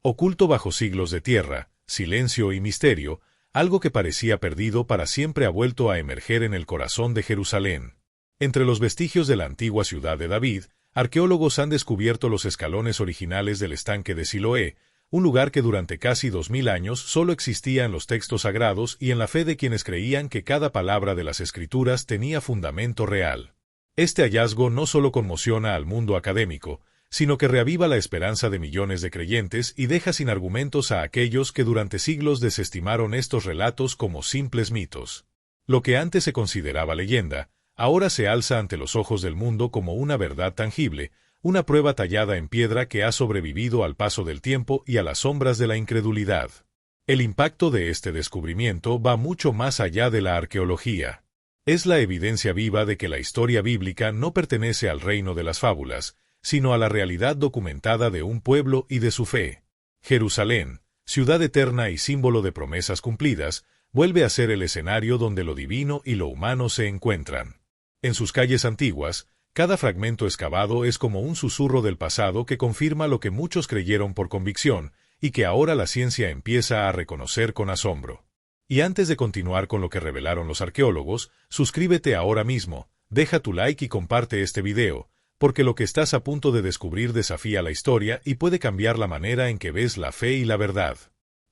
Oculto bajo siglos de tierra, silencio y misterio, algo que parecía perdido para siempre ha vuelto a emerger en el corazón de Jerusalén. Entre los vestigios de la antigua ciudad de David, arqueólogos han descubierto los escalones originales del estanque de Siloé, un lugar que durante casi 2000 años solo existía en los textos sagrados y en la fe de quienes creían que cada palabra de las Escrituras tenía fundamento real. Este hallazgo no solo conmociona al mundo académico, sino que reaviva la esperanza de millones de creyentes y deja sin argumentos a aquellos que durante siglos desestimaron estos relatos como simples mitos. Lo que antes se consideraba leyenda, ahora se alza ante los ojos del mundo como una verdad tangible, una prueba tallada en piedra que ha sobrevivido al paso del tiempo y a las sombras de la incredulidad. El impacto de este descubrimiento va mucho más allá de la arqueología. Es la evidencia viva de que la historia bíblica no pertenece al reino de las fábulas, sino a la realidad documentada de un pueblo y de su fe. Jerusalén, ciudad eterna y símbolo de promesas cumplidas, vuelve a ser el escenario donde lo divino y lo humano se encuentran. En sus calles antiguas, cada fragmento excavado es como un susurro del pasado que confirma lo que muchos creyeron por convicción y que ahora la ciencia empieza a reconocer con asombro. Y antes de continuar con lo que revelaron los arqueólogos, suscríbete ahora mismo, deja tu like y comparte este video, porque lo que estás a punto de descubrir desafía la historia y puede cambiar la manera en que ves la fe y la verdad.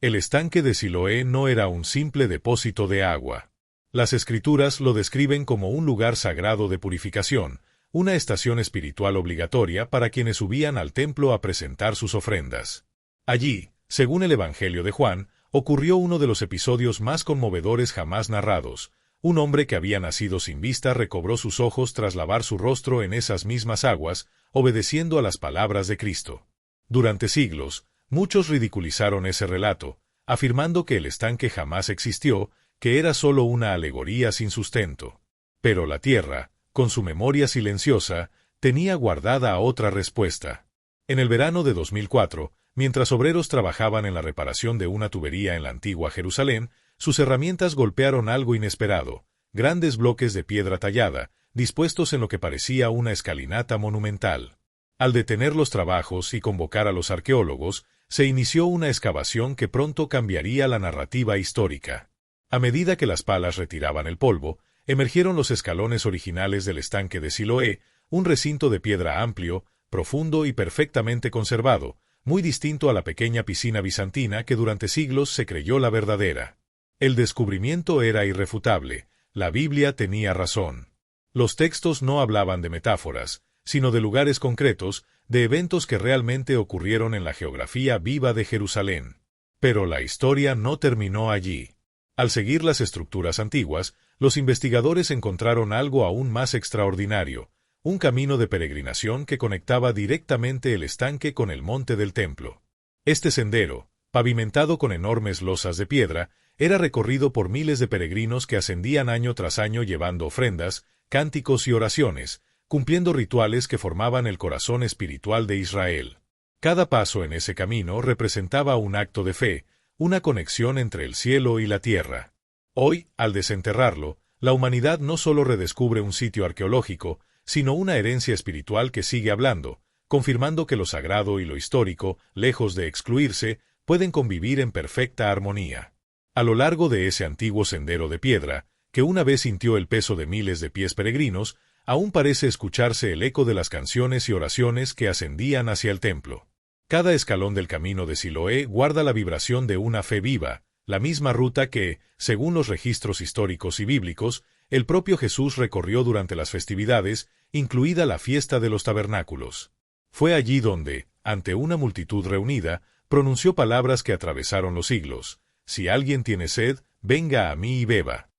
El estanque de Siloé no era un simple depósito de agua. Las Escrituras lo describen como un lugar sagrado de purificación, una estación espiritual obligatoria para quienes subían al templo a presentar sus ofrendas. Allí, según el Evangelio de Juan, ocurrió uno de los episodios más conmovedores jamás narrados. Un hombre que había nacido sin vista recobró sus ojos tras lavar su rostro en esas mismas aguas, obedeciendo a las palabras de Cristo. Durante siglos, muchos ridiculizaron ese relato, afirmando que el estanque jamás existió, que era solo una alegoría sin sustento. Pero la tierra, con su memoria silenciosa, tenía guardada otra respuesta. En el verano de 2004, mientras obreros trabajaban en la reparación de una tubería en la antigua Jerusalén, sus herramientas golpearon algo inesperado, grandes bloques de piedra tallada, dispuestos en lo que parecía una escalinata monumental. Al detener los trabajos y convocar a los arqueólogos, se inició una excavación que pronto cambiaría la narrativa histórica. A medida que las palas retiraban el polvo, emergieron los escalones originales del estanque de Siloé, un recinto de piedra amplio, profundo y perfectamente conservado, muy distinto a la pequeña piscina bizantina que durante siglos se creyó la verdadera. El descubrimiento era irrefutable, la Biblia tenía razón. Los textos no hablaban de metáforas, sino de lugares concretos, de eventos que realmente ocurrieron en la geografía viva de Jerusalén. Pero la historia no terminó allí. Al seguir las estructuras antiguas, los investigadores encontraron algo aún más extraordinario, un camino de peregrinación que conectaba directamente el estanque con el monte del templo. Este sendero, pavimentado con enormes losas de piedra, era recorrido por miles de peregrinos que ascendían año tras año llevando ofrendas, cánticos y oraciones, cumpliendo rituales que formaban el corazón espiritual de Israel. Cada paso en ese camino representaba un acto de fe, una conexión entre el cielo y la tierra. Hoy, al desenterrarlo, la humanidad no solo redescubre un sitio arqueológico, sino una herencia espiritual que sigue hablando, confirmando que lo sagrado y lo histórico, lejos de excluirse, pueden convivir en perfecta armonía. A lo largo de ese antiguo sendero de piedra, que una vez sintió el peso de miles de pies peregrinos, aún parece escucharse el eco de las canciones y oraciones que ascendían hacia el templo. Cada escalón del camino de Siloé guarda la vibración de una fe viva, la misma ruta que, según los registros históricos y bíblicos, el propio Jesús recorrió durante las festividades, incluida la fiesta de los tabernáculos. Fue allí donde, ante una multitud reunida, pronunció palabras que atravesaron los siglos: «Si alguien tiene sed, venga a mí y beba».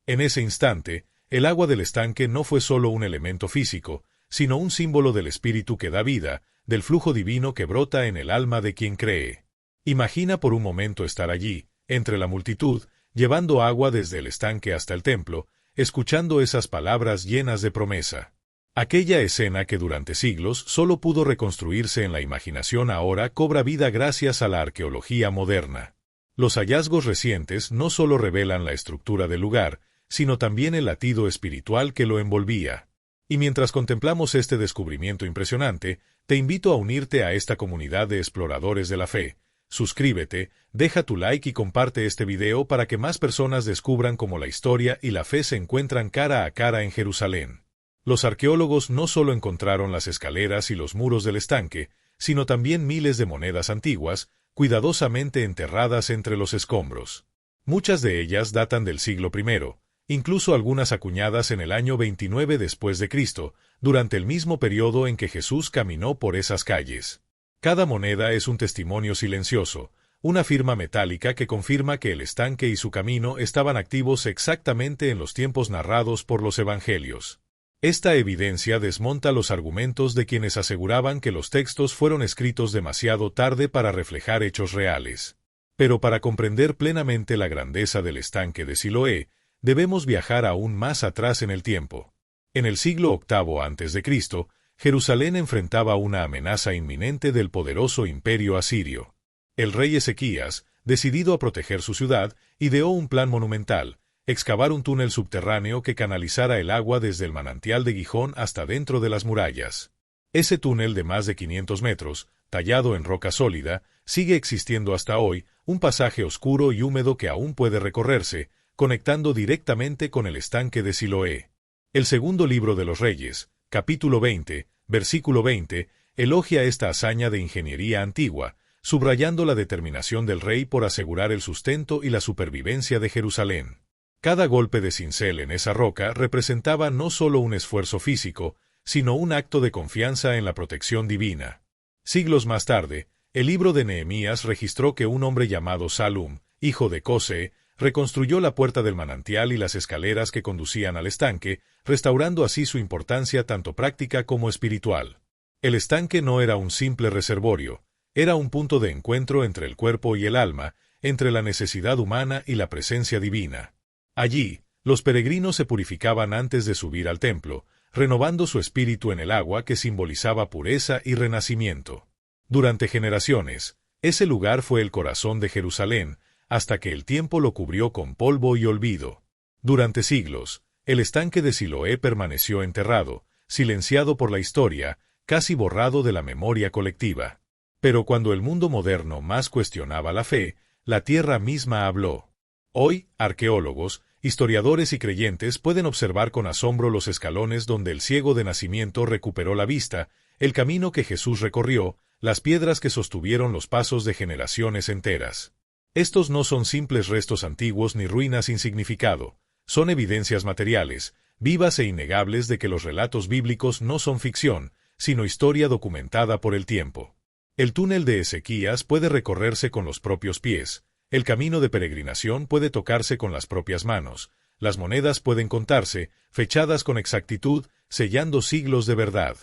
En ese instante, el agua del estanque no fue solo un elemento físico, sino un símbolo del espíritu que da vida, del flujo divino que brota en el alma de quien cree. Imagina por un momento estar allí, entre la multitud, llevando agua desde el estanque hasta el templo, escuchando esas palabras llenas de promesa. Aquella escena que durante siglos solo pudo reconstruirse en la imaginación ahora cobra vida gracias a la arqueología moderna. Los hallazgos recientes no solo revelan la estructura del lugar, sino también el latido espiritual que lo envolvía. Y mientras contemplamos este descubrimiento impresionante, te invito a unirte a esta comunidad de exploradores de la fe, suscríbete, deja tu like y comparte este video para que más personas descubran cómo la historia y la fe se encuentran cara a cara en Jerusalén. Los arqueólogos no solo encontraron las escaleras y los muros del estanque, sino también miles de monedas antiguas, cuidadosamente enterradas entre los escombros. Muchas de ellas datan del siglo I, incluso algunas acuñadas en el año 29 después de Cristo, durante el mismo periodo en que Jesús caminó por esas calles. Cada moneda es un testimonio silencioso, una firma metálica que confirma que el estanque y su camino estaban activos exactamente en los tiempos narrados por los evangelios. Esta evidencia desmonta los argumentos de quienes aseguraban que los textos fueron escritos demasiado tarde para reflejar hechos reales. Pero para comprender plenamente la grandeza del estanque de Siloé, debemos viajar aún más atrás en el tiempo. En el siglo VIII a.C., Jerusalén enfrentaba una amenaza inminente del poderoso imperio asirio. El rey Ezequías, decidido a proteger su ciudad, ideó un plan monumental: excavar un túnel subterráneo que canalizara el agua desde el manantial de Gihón hasta dentro de las murallas. Ese túnel de más de 500 metros, tallado en roca sólida, sigue existiendo hasta hoy, un pasaje oscuro y húmedo que aún puede recorrerse, conectando directamente con el estanque de Siloé. El segundo libro de los Reyes, capítulo 20, versículo 20, elogia esta hazaña de ingeniería antigua, subrayando la determinación del rey por asegurar el sustento y la supervivencia de Jerusalén. Cada golpe de cincel en esa roca representaba no solo un esfuerzo físico, sino un acto de confianza en la protección divina. Siglos más tarde, el libro de Nehemías registró que un hombre llamado Salum, hijo de Cose, reconstruyó la puerta del manantial y las escaleras que conducían al estanque, restaurando así su importancia tanto práctica como espiritual. El estanque no era un simple reservorio, era un punto de encuentro entre el cuerpo y el alma, entre la necesidad humana y la presencia divina. Allí, los peregrinos se purificaban antes de subir al templo, renovando su espíritu en el agua que simbolizaba pureza y renacimiento. Durante generaciones, ese lugar fue el corazón de Jerusalén, hasta que el tiempo lo cubrió con polvo y olvido. Durante siglos, el estanque de Siloé permaneció enterrado, silenciado por la historia, casi borrado de la memoria colectiva. Pero cuando el mundo moderno más cuestionaba la fe, la tierra misma habló. Hoy, arqueólogos, historiadores y creyentes pueden observar con asombro los escalones donde el ciego de nacimiento recuperó la vista, el camino que Jesús recorrió, las piedras que sostuvieron los pasos de generaciones enteras. Estos no son simples restos antiguos ni ruinas sin significado, son evidencias materiales, vivas e innegables de que los relatos bíblicos no son ficción, sino historia documentada por el tiempo. El túnel de Ezequías puede recorrerse con los propios pies, el camino de peregrinación puede tocarse con las propias manos, las monedas pueden contarse, fechadas con exactitud, sellando siglos de verdad.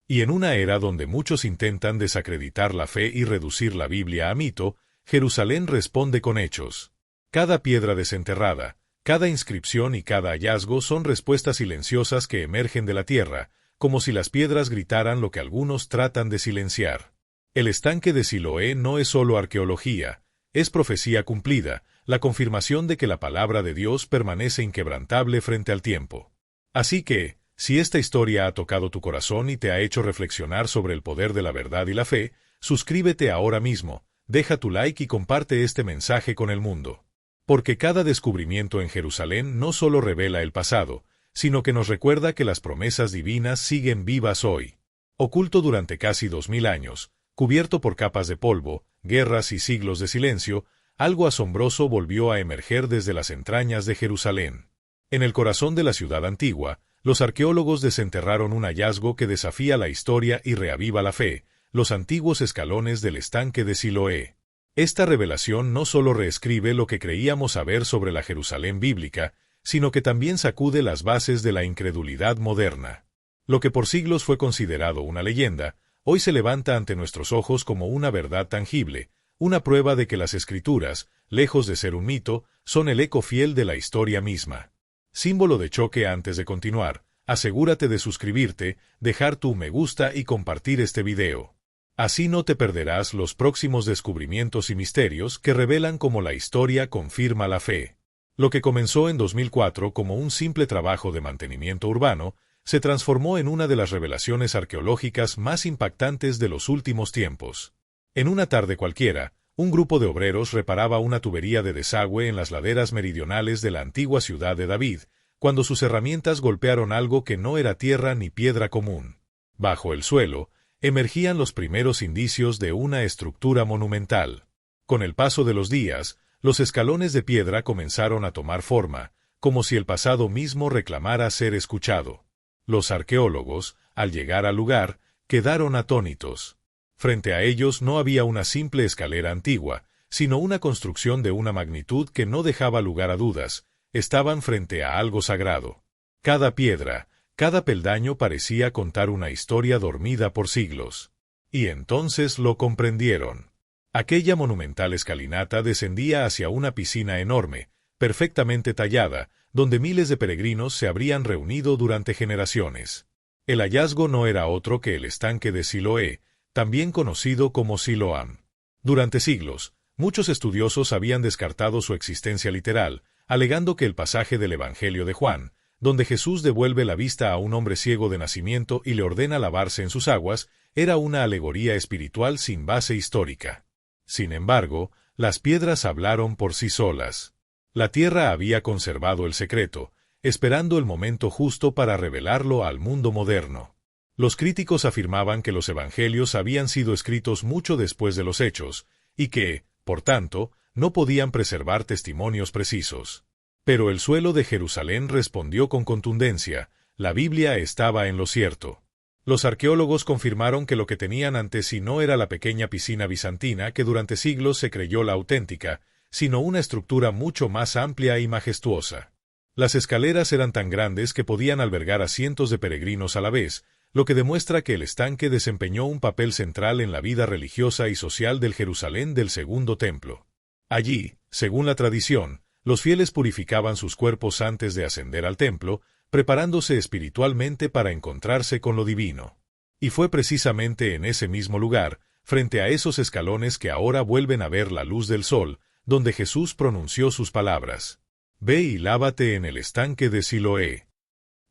Y en una era donde muchos intentan desacreditar la fe y reducir la Biblia a mito, Jerusalén responde con hechos. Cada piedra desenterrada, cada inscripción y cada hallazgo son respuestas silenciosas que emergen de la tierra, como si las piedras gritaran lo que algunos tratan de silenciar. El estanque de Siloé no es solo arqueología, es profecía cumplida, la confirmación de que la palabra de Dios permanece inquebrantable frente al tiempo. Así que, si esta historia ha tocado tu corazón y te ha hecho reflexionar sobre el poder de la verdad y la fe, suscríbete ahora mismo, deja tu like y comparte este mensaje con el mundo. Porque cada descubrimiento en Jerusalén no solo revela el pasado, sino que nos recuerda que las promesas divinas siguen vivas hoy. Oculto durante casi 2000 años, cubierto por capas de polvo, guerras y siglos de silencio, algo asombroso volvió a emerger desde las entrañas de Jerusalén. En el corazón de la ciudad antigua, los arqueólogos desenterraron un hallazgo que desafía la historia y reaviva la fe, los antiguos escalones del estanque de Siloé. Esta revelación no solo reescribe lo que creíamos saber sobre la Jerusalén bíblica, sino que también sacude las bases de la incredulidad moderna. Lo que por siglos fue considerado una leyenda, hoy se levanta ante nuestros ojos como una verdad tangible, una prueba de que las Escrituras, lejos de ser un mito, son el eco fiel de la historia misma. Símbolo de choque antes de continuar, asegúrate de suscribirte, dejar tu me gusta y compartir este video. Así no te perderás los próximos descubrimientos y misterios que revelan cómo la historia confirma la fe. Lo que comenzó en 2004 como un simple trabajo de mantenimiento urbano, se transformó en una de las revelaciones arqueológicas más impactantes de los últimos tiempos. En una tarde cualquiera, un grupo de obreros reparaba una tubería de desagüe en las laderas meridionales de la antigua ciudad de David, cuando sus herramientas golpearon algo que no era tierra ni piedra común. Bajo el suelo, emergían los primeros indicios de una estructura monumental. Con el paso de los días, los escalones de piedra comenzaron a tomar forma, como si el pasado mismo reclamara ser escuchado. Los arqueólogos, al llegar al lugar, quedaron atónitos. Frente a ellos no había una simple escalera antigua, sino una construcción de una magnitud que no dejaba lugar a dudas. Estaban frente a algo sagrado. Cada piedra, cada peldaño parecía contar una historia dormida por siglos. Y entonces lo comprendieron. Aquella monumental escalinata descendía hacia una piscina enorme, perfectamente tallada, donde miles de peregrinos se habrían reunido durante generaciones. El hallazgo no era otro que el estanque de Siloé, también conocido como Siloam. Durante siglos, muchos estudiosos habían descartado su existencia literal, alegando que el pasaje del Evangelio de Juan, donde Jesús devuelve la vista a un hombre ciego de nacimiento y le ordena lavarse en sus aguas, era una alegoría espiritual sin base histórica. Sin embargo, las piedras hablaron por sí solas. La tierra había conservado el secreto, esperando el momento justo para revelarlo al mundo moderno. Los críticos afirmaban que los evangelios habían sido escritos mucho después de los hechos, y que, por tanto, no podían preservar testimonios precisos. Pero el suelo de Jerusalén respondió con contundencia: la Biblia estaba en lo cierto. Los arqueólogos confirmaron que lo que tenían ante sí no era la pequeña piscina bizantina que durante siglos se creyó la auténtica, sino una estructura mucho más amplia y majestuosa. Las escaleras eran tan grandes que podían albergar a cientos de peregrinos a la vez, lo que demuestra que el estanque desempeñó un papel central en la vida religiosa y social del Jerusalén del Segundo Templo. Allí, según la tradición, los fieles purificaban sus cuerpos antes de ascender al templo, preparándose espiritualmente para encontrarse con lo divino. Y fue precisamente en ese mismo lugar, frente a esos escalones que ahora vuelven a ver la luz del sol, donde Jesús pronunció sus palabras: «Ve y lávate en el estanque de Siloé».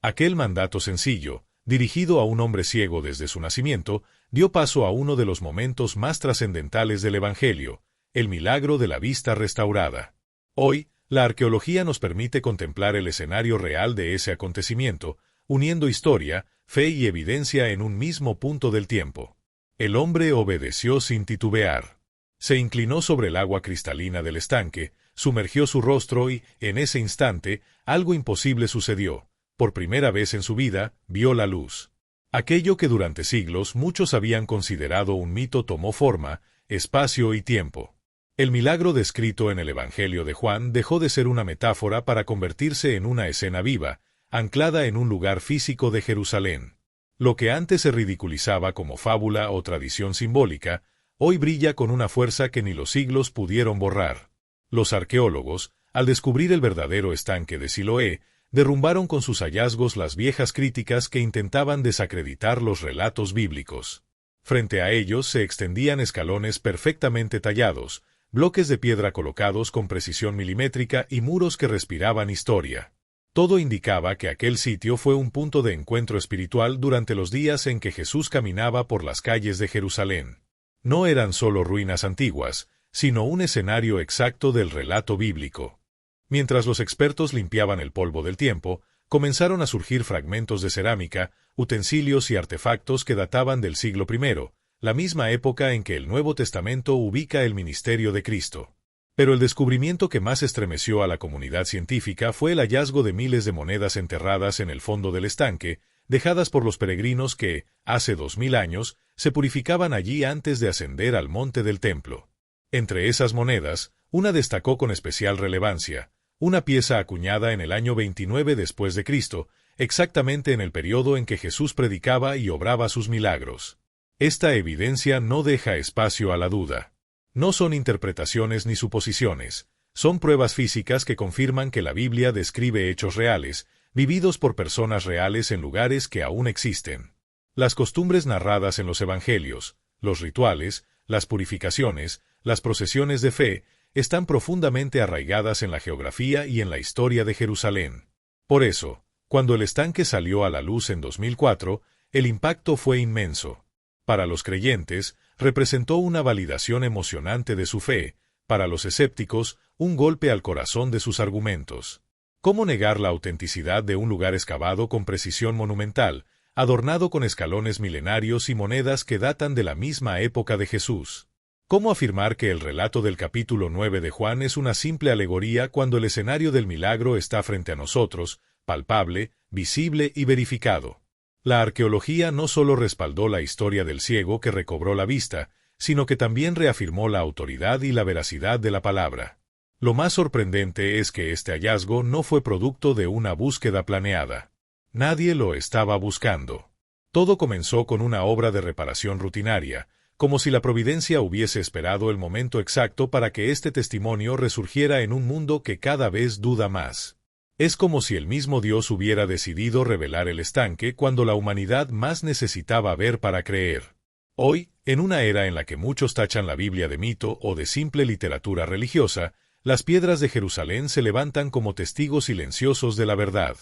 Aquel mandato sencillo, dirigido a un hombre ciego desde su nacimiento, dio paso a uno de los momentos más trascendentales del Evangelio, el milagro de la vista restaurada. Hoy, la arqueología nos permite contemplar el escenario real de ese acontecimiento, uniendo historia, fe y evidencia en un mismo punto del tiempo. El hombre obedeció sin titubear. Se inclinó sobre el agua cristalina del estanque, sumergió su rostro y, en ese instante, algo imposible sucedió. Por primera vez en su vida, vio la luz. Aquello que durante siglos muchos habían considerado un mito tomó forma, espacio y tiempo. El milagro descrito en el Evangelio de Juan dejó de ser una metáfora para convertirse en una escena viva, anclada en un lugar físico de Jerusalén. Lo que antes se ridiculizaba como fábula o tradición simbólica, hoy brilla con una fuerza que ni los siglos pudieron borrar. Los arqueólogos, al descubrir el verdadero estanque de Siloé, derrumbaron con sus hallazgos las viejas críticas que intentaban desacreditar los relatos bíblicos. Frente a ellos se extendían escalones perfectamente tallados, bloques de piedra colocados con precisión milimétrica y muros que respiraban historia. Todo indicaba que aquel sitio fue un punto de encuentro espiritual durante los días en que Jesús caminaba por las calles de Jerusalén. No eran solo ruinas antiguas, sino un escenario exacto del relato bíblico. Mientras los expertos limpiaban el polvo del tiempo, comenzaron a surgir fragmentos de cerámica, utensilios y artefactos que databan del siglo I, la misma época en que el Nuevo Testamento ubica el ministerio de Cristo. Pero el descubrimiento que más estremeció a la comunidad científica fue el hallazgo de miles de monedas enterradas en el fondo del estanque, dejadas por los peregrinos que, hace 2000 años, se purificaban allí antes de ascender al monte del templo. Entre esas monedas, una destacó con especial relevancia, una pieza acuñada en el año 29 después de Cristo, exactamente en el periodo en que Jesús predicaba y obraba sus milagros. Esta evidencia no deja espacio a la duda. No son interpretaciones ni suposiciones, son pruebas físicas que confirman que la Biblia describe hechos reales, vividos por personas reales en lugares que aún existen. Las costumbres narradas en los evangelios, los rituales, las purificaciones, las procesiones de fe, están profundamente arraigadas en la geografía y en la historia de Jerusalén. Por eso, cuando el estanque salió a la luz en 2004, el impacto fue inmenso. Para los creyentes, representó una validación emocionante de su fe, para los escépticos, un golpe al corazón de sus argumentos. ¿Cómo negar la autenticidad de un lugar excavado con precisión monumental, adornado con escalones milenarios y monedas que datan de la misma época de Jesús? ¿Cómo afirmar que el relato del capítulo 9 de Juan es una simple alegoría cuando el escenario del milagro está frente a nosotros, palpable, visible y verificado? La arqueología no solo respaldó la historia del ciego que recobró la vista, sino que también reafirmó la autoridad y la veracidad de la palabra. Lo más sorprendente es que este hallazgo no fue producto de una búsqueda planeada. Nadie lo estaba buscando. Todo comenzó con una obra de reparación rutinaria, como si la providencia hubiese esperado el momento exacto para que este testimonio resurgiera en un mundo que cada vez duda más. Es como si el mismo Dios hubiera decidido revelar el estanque cuando la humanidad más necesitaba ver para creer. Hoy, en una era en la que muchos tachan la Biblia de mito o de simple literatura religiosa, las piedras de Jerusalén se levantan como testigos silenciosos de la verdad.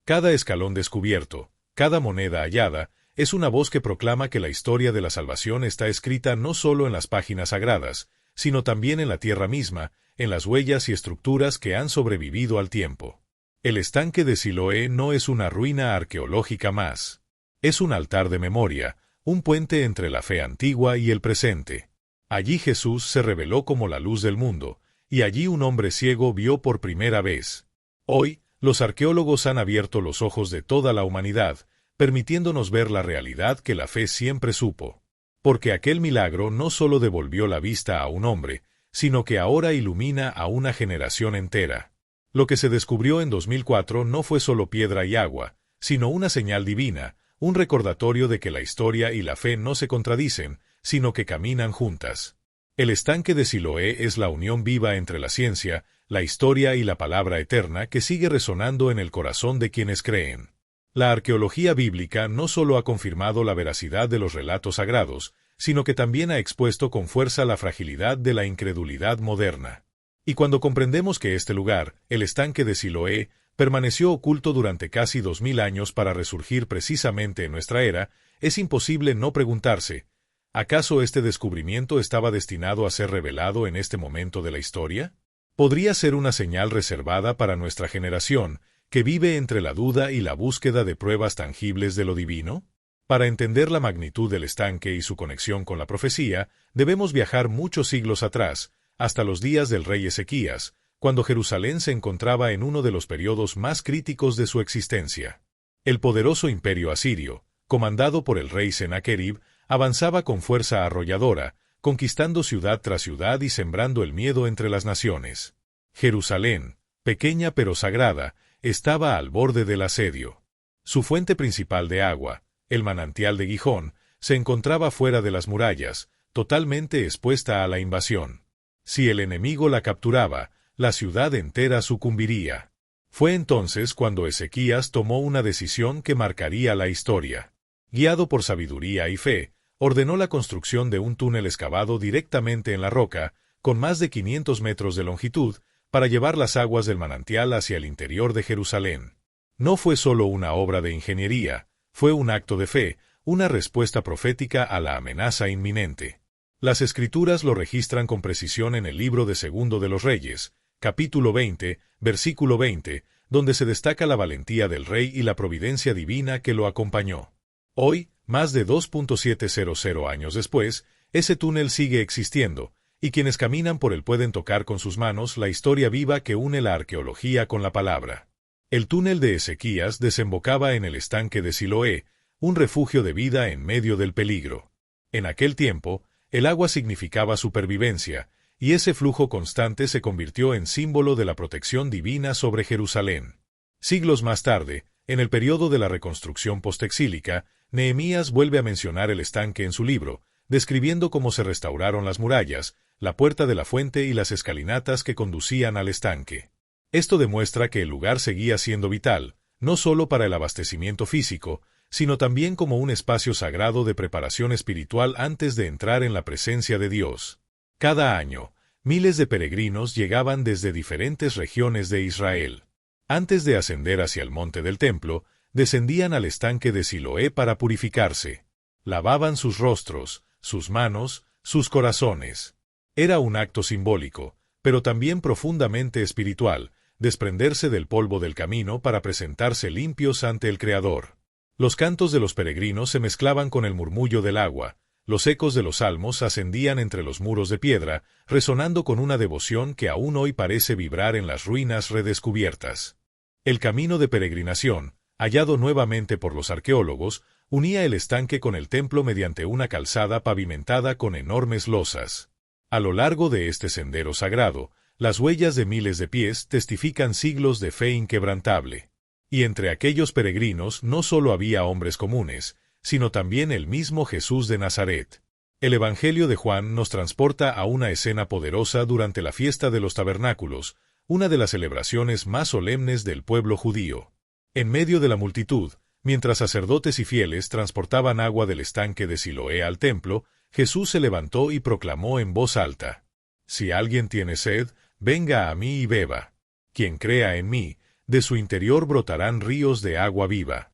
Cada escalón descubierto, cada moneda hallada, es una voz que proclama que la historia de la salvación está escrita no solo en las páginas sagradas, sino también en la tierra misma, en las huellas y estructuras que han sobrevivido al tiempo. El estanque de Siloé no es una ruina arqueológica más. Es un altar de memoria, un puente entre la fe antigua y el presente. Allí Jesús se reveló como la luz del mundo, y allí un hombre ciego vio por primera vez. Hoy, los arqueólogos han abierto los ojos de toda la humanidad, permitiéndonos ver la realidad que la fe siempre supo. Porque aquel milagro no solo devolvió la vista a un hombre, sino que ahora ilumina a una generación entera. Lo que se descubrió en 2004 no fue solo piedra y agua, sino una señal divina, un recordatorio de que la historia y la fe no se contradicen, sino que caminan juntas. El estanque de Siloé es la unión viva entre la ciencia, la historia y la palabra eterna que sigue resonando en el corazón de quienes creen. La arqueología bíblica no solo ha confirmado la veracidad de los relatos sagrados, sino que también ha expuesto con fuerza la fragilidad de la incredulidad moderna. Y cuando comprendemos que este lugar, el estanque de Siloé, permaneció oculto durante casi 2000 años para resurgir precisamente en nuestra era, es imposible no preguntarse, ¿acaso este descubrimiento estaba destinado a ser revelado en este momento de la historia? ¿Podría ser una señal reservada para nuestra generación, que vive entre la duda y la búsqueda de pruebas tangibles de lo divino? Para entender la magnitud del estanque y su conexión con la profecía, debemos viajar muchos siglos atrás, hasta los días del rey Ezequías, cuando Jerusalén se encontraba en uno de los periodos más críticos de su existencia. El poderoso imperio asirio, comandado por el rey Sennacherib, avanzaba con fuerza arrolladora, conquistando ciudad tras ciudad y sembrando el miedo entre las naciones. Jerusalén, pequeña pero sagrada, estaba al borde del asedio. Su fuente principal de agua, el manantial de Gijón, se encontraba fuera de las murallas, totalmente expuesta a la invasión. Si el enemigo la capturaba, la ciudad entera sucumbiría. Fue entonces cuando Ezequías tomó una decisión que marcaría la historia. Guiado por sabiduría y fe, ordenó la construcción de un túnel excavado directamente en la roca, con más de 500 metros de longitud, para llevar las aguas del manantial hacia el interior de Jerusalén. No fue solo una obra de ingeniería, fue un acto de fe, una respuesta profética a la amenaza inminente. Las Escrituras lo registran con precisión en el libro de Segundo de los Reyes, capítulo 20, versículo 20, donde se destaca la valentía del rey y la providencia divina que lo acompañó. Hoy, más de 2.700 años después, ese túnel sigue existiendo, y quienes caminan por él pueden tocar con sus manos la historia viva que une la arqueología con la palabra. El túnel de Ezequías desembocaba en el estanque de Siloé, un refugio de vida en medio del peligro. En aquel tiempo, el agua significaba supervivencia, y ese flujo constante se convirtió en símbolo de la protección divina sobre Jerusalén. Siglos más tarde, en el periodo de la reconstrucción postexílica, Nehemías vuelve a mencionar el estanque en su libro, describiendo cómo se restauraron las murallas, la puerta de la fuente y las escalinatas que conducían al estanque. Esto demuestra que el lugar seguía siendo vital, no solo para el abastecimiento físico, sino también como un espacio sagrado de preparación espiritual antes de entrar en la presencia de Dios. Cada año, miles de peregrinos llegaban desde diferentes regiones de Israel. Antes de ascender hacia el monte del templo, descendían al estanque de Siloé para purificarse. Lavaban sus rostros, sus manos, sus corazones. Era un acto simbólico, pero también profundamente espiritual, desprenderse del polvo del camino para presentarse limpios ante el Creador. Los cantos de los peregrinos se mezclaban con el murmullo del agua, los ecos de los salmos ascendían entre los muros de piedra, resonando con una devoción que aún hoy parece vibrar en las ruinas redescubiertas. El camino de peregrinación, hallado nuevamente por los arqueólogos, unía el estanque con el templo mediante una calzada pavimentada con enormes losas. A lo largo de este sendero sagrado, las huellas de miles de pies testifican siglos de fe inquebrantable. Y entre aquellos peregrinos no solo había hombres comunes, sino también el mismo Jesús de Nazaret. El Evangelio de Juan nos transporta a una escena poderosa durante la fiesta de los tabernáculos, una de las celebraciones más solemnes del pueblo judío. En medio de la multitud, mientras sacerdotes y fieles transportaban agua del estanque de Siloé al templo, Jesús se levantó y proclamó en voz alta: «Si alguien tiene sed, venga a mí y beba. Quien crea en mí, de su interior brotarán ríos de agua viva».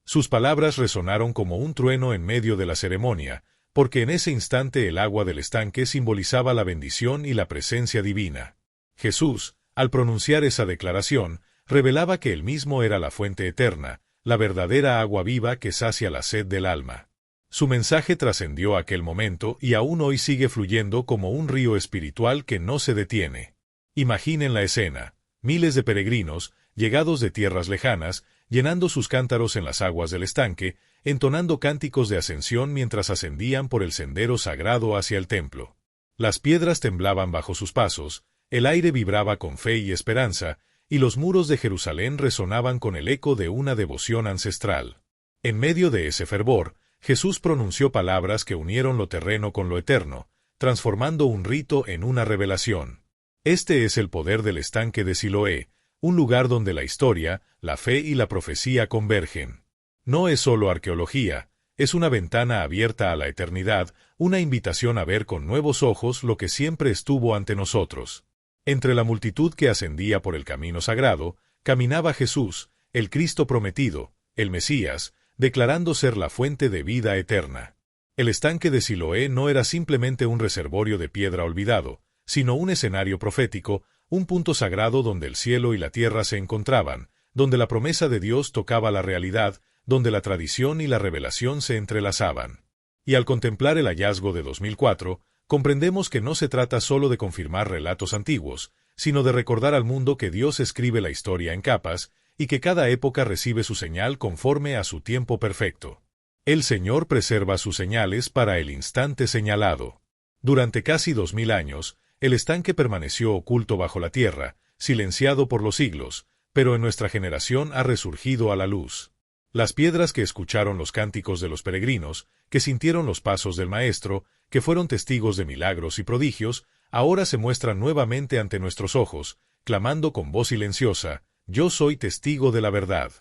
Sus palabras resonaron como un trueno en medio de la ceremonia, porque en ese instante el agua del estanque simbolizaba la bendición y la presencia divina. Jesús, al pronunciar esa declaración, revelaba que él mismo era la fuente eterna, la verdadera agua viva que sacia la sed del alma. Su mensaje trascendió aquel momento y aún hoy sigue fluyendo como un río espiritual que no se detiene. Imaginen la escena: miles de peregrinos, llegados de tierras lejanas, llenando sus cántaros en las aguas del estanque, entonando cánticos de ascensión mientras ascendían por el sendero sagrado hacia el templo. Las piedras temblaban bajo sus pasos, el aire vibraba con fe y esperanza, y los muros de Jerusalén resonaban con el eco de una devoción ancestral. En medio de ese fervor, Jesús pronunció palabras que unieron lo terreno con lo eterno, transformando un rito en una revelación. Este es el poder del estanque de Siloé, un lugar donde la historia, la fe y la profecía convergen. No es solo arqueología, es una ventana abierta a la eternidad, una invitación a ver con nuevos ojos lo que siempre estuvo ante nosotros. Entre la multitud que ascendía por el camino sagrado, caminaba Jesús, el Cristo prometido, el Mesías, declarando ser la fuente de vida eterna. El estanque de Siloé no era simplemente un reservorio de piedra olvidado, sino un escenario profético, un punto sagrado donde el cielo y la tierra se encontraban, donde la promesa de Dios tocaba la realidad, donde la tradición y la revelación se entrelazaban. Y al contemplar el hallazgo de 2004, comprendemos que no se trata solo de confirmar relatos antiguos, sino de recordar al mundo que Dios escribe la historia en capas, y que cada época recibe su señal conforme a su tiempo perfecto. El Señor preserva sus señales para el instante señalado. Durante casi 2000 años, el estanque permaneció oculto bajo la tierra, silenciado por los siglos, pero en nuestra generación ha resurgido a la luz. Las piedras que escucharon los cánticos de los peregrinos, que sintieron los pasos del Maestro, que fueron testigos de milagros y prodigios, ahora se muestran nuevamente ante nuestros ojos, clamando con voz silenciosa: «Yo soy testigo de la verdad».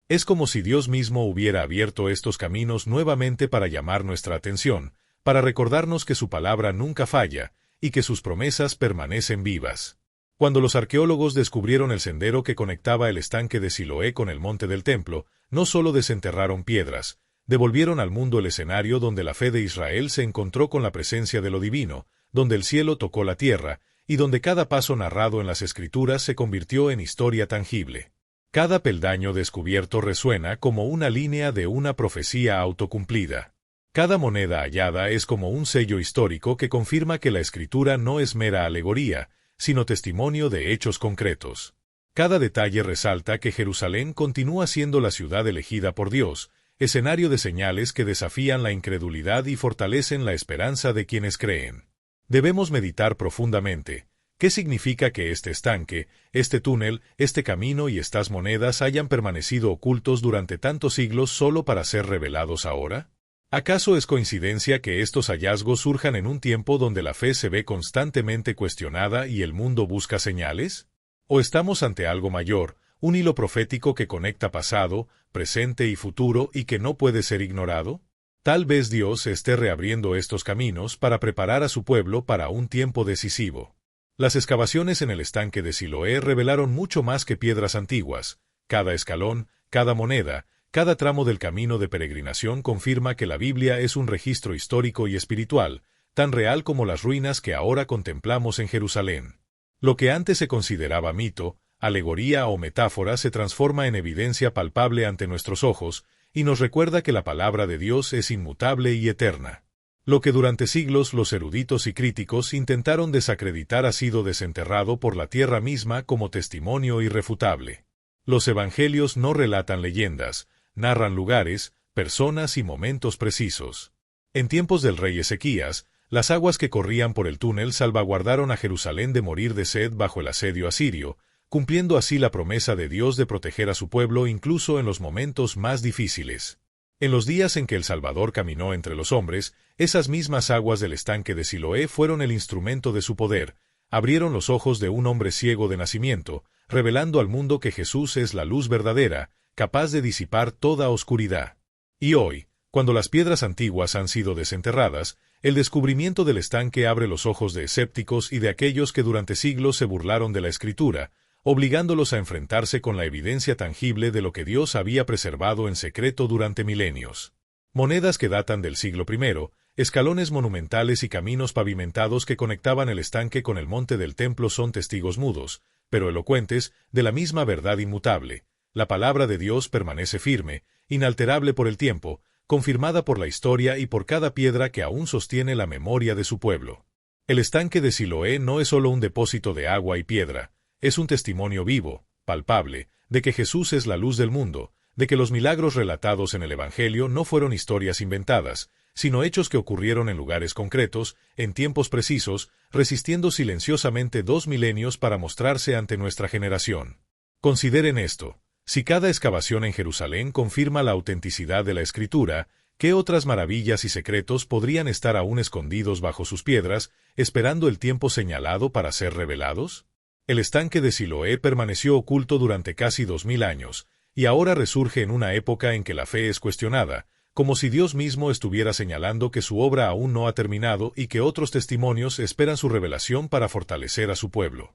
Es como si Dios mismo hubiera abierto estos caminos nuevamente para llamar nuestra atención, para recordarnos que su palabra nunca falla, y que sus promesas permanecen vivas. Cuando los arqueólogos descubrieron el sendero que conectaba el estanque de Siloé con el monte del templo, no solo desenterraron piedras, devolvieron al mundo el escenario donde la fe de Israel se encontró con la presencia de lo divino, donde el cielo tocó la tierra, y donde cada paso narrado en las Escrituras se convirtió en historia tangible. Cada peldaño descubierto resuena como una línea de una profecía autocumplida. Cada moneda hallada es como un sello histórico que confirma que la Escritura no es mera alegoría, sino testimonio de hechos concretos. Cada detalle resalta que Jerusalén continúa siendo la ciudad elegida por Dios, escenario de señales que desafían la incredulidad y fortalecen la esperanza de quienes creen. Debemos meditar profundamente. ¿Qué significa que este estanque, este túnel, este camino y estas monedas hayan permanecido ocultos durante tantos siglos solo para ser revelados ahora? ¿Acaso es coincidencia que estos hallazgos surjan en un tiempo donde la fe se ve constantemente cuestionada y el mundo busca señales? ¿O estamos ante algo mayor, un hilo profético que conecta pasado, presente y futuro y que no puede ser ignorado? Tal vez Dios esté reabriendo estos caminos para preparar a su pueblo para un tiempo decisivo. Las excavaciones en el estanque de Siloé revelaron mucho más que piedras antiguas. Cada escalón, cada moneda, cada tramo del camino de peregrinación confirma que la Biblia es un registro histórico y espiritual, tan real como las ruinas que ahora contemplamos en Jerusalén. Lo que antes se consideraba mito, alegoría o metáfora se transforma en evidencia palpable ante nuestros ojos, y nos recuerda que la palabra de Dios es inmutable y eterna. Lo que durante siglos los eruditos y críticos intentaron desacreditar ha sido desenterrado por la tierra misma como testimonio irrefutable. Los evangelios no relatan leyendas, narran lugares, personas y momentos precisos. En tiempos del rey Ezequías, las aguas que corrían por el túnel salvaguardaron a Jerusalén de morir de sed bajo el asedio asirio, cumpliendo así la promesa de Dios de proteger a su pueblo incluso en los momentos más difíciles. En los días en que el Salvador caminó entre los hombres, esas mismas aguas del estanque de Siloé fueron el instrumento de su poder, abrieron los ojos de un hombre ciego de nacimiento, revelando al mundo que Jesús es la luz verdadera, capaz de disipar toda oscuridad. Y hoy, cuando las piedras antiguas han sido desenterradas, el descubrimiento del estanque abre los ojos de escépticos y de aquellos que durante siglos se burlaron de la Escritura, obligándolos a enfrentarse con la evidencia tangible de lo que Dios había preservado en secreto durante milenios. Monedas que datan del siglo I, escalones monumentales y caminos pavimentados que conectaban el estanque con el monte del templo son testigos mudos, pero elocuentes, de la misma verdad inmutable. La palabra de Dios permanece firme, inalterable por el tiempo, confirmada por la historia y por cada piedra que aún sostiene la memoria de su pueblo. El estanque de Siloé no es solo un depósito de agua y piedra, es un testimonio vivo, palpable, de que Jesús es la luz del mundo, de que los milagros relatados en el Evangelio no fueron historias inventadas, sino hechos que ocurrieron en lugares concretos, en tiempos precisos, resistiendo silenciosamente 2 milenios para mostrarse ante nuestra generación. Consideren esto. Si cada excavación en Jerusalén confirma la autenticidad de la Escritura, ¿qué otras maravillas y secretos podrían estar aún escondidos bajo sus piedras, esperando el tiempo señalado para ser revelados? El estanque de Siloé permaneció oculto durante casi 2000 años, y ahora resurge en una época en que la fe es cuestionada, como si Dios mismo estuviera señalando que su obra aún no ha terminado y que otros testimonios esperan su revelación para fortalecer a su pueblo.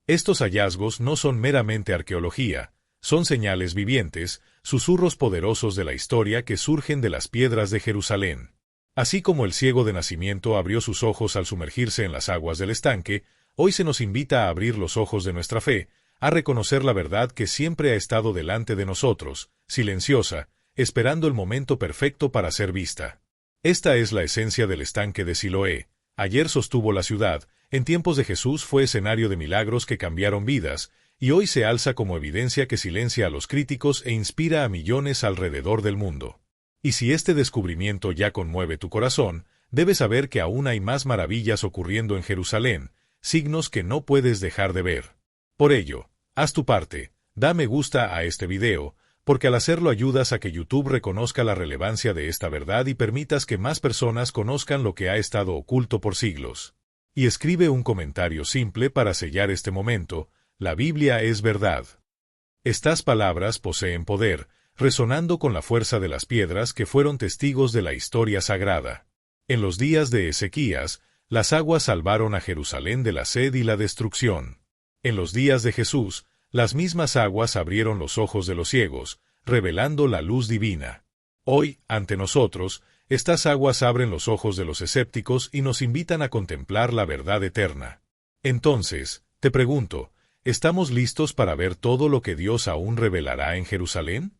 Estos hallazgos no son meramente arqueología, son señales vivientes, susurros poderosos de la historia que surgen de las piedras de Jerusalén. Así como el ciego de nacimiento abrió sus ojos al sumergirse en las aguas del estanque, hoy se nos invita a abrir los ojos de nuestra fe, a reconocer la verdad que siempre ha estado delante de nosotros, silenciosa, esperando el momento perfecto para ser vista. Esta es la esencia del estanque de Siloé. Ayer sostuvo la ciudad, en tiempos de Jesús fue escenario de milagros que cambiaron vidas, y hoy se alza como evidencia que silencia a los críticos e inspira a millones alrededor del mundo. Y si este descubrimiento ya conmueve tu corazón, debes saber que aún hay más maravillas ocurriendo en Jerusalén, signos que no puedes dejar de ver. Por ello, haz tu parte, da me gusta a este video, porque al hacerlo ayudas a que YouTube reconozca la relevancia de esta verdad y permitas que más personas conozcan lo que ha estado oculto por siglos. Y escribe un comentario simple para sellar este momento: la Biblia es verdad. Estas palabras poseen poder, resonando con la fuerza de las piedras que fueron testigos de la historia sagrada. En los días de Ezequías, las aguas salvaron a Jerusalén de la sed y la destrucción. En los días de Jesús, las mismas aguas abrieron los ojos de los ciegos, revelando la luz divina. Hoy, ante nosotros, estas aguas abren los ojos de los escépticos y nos invitan a contemplar la verdad eterna. Entonces, te pregunto, ¿estamos listos para ver todo lo que Dios aún revelará en Jerusalén?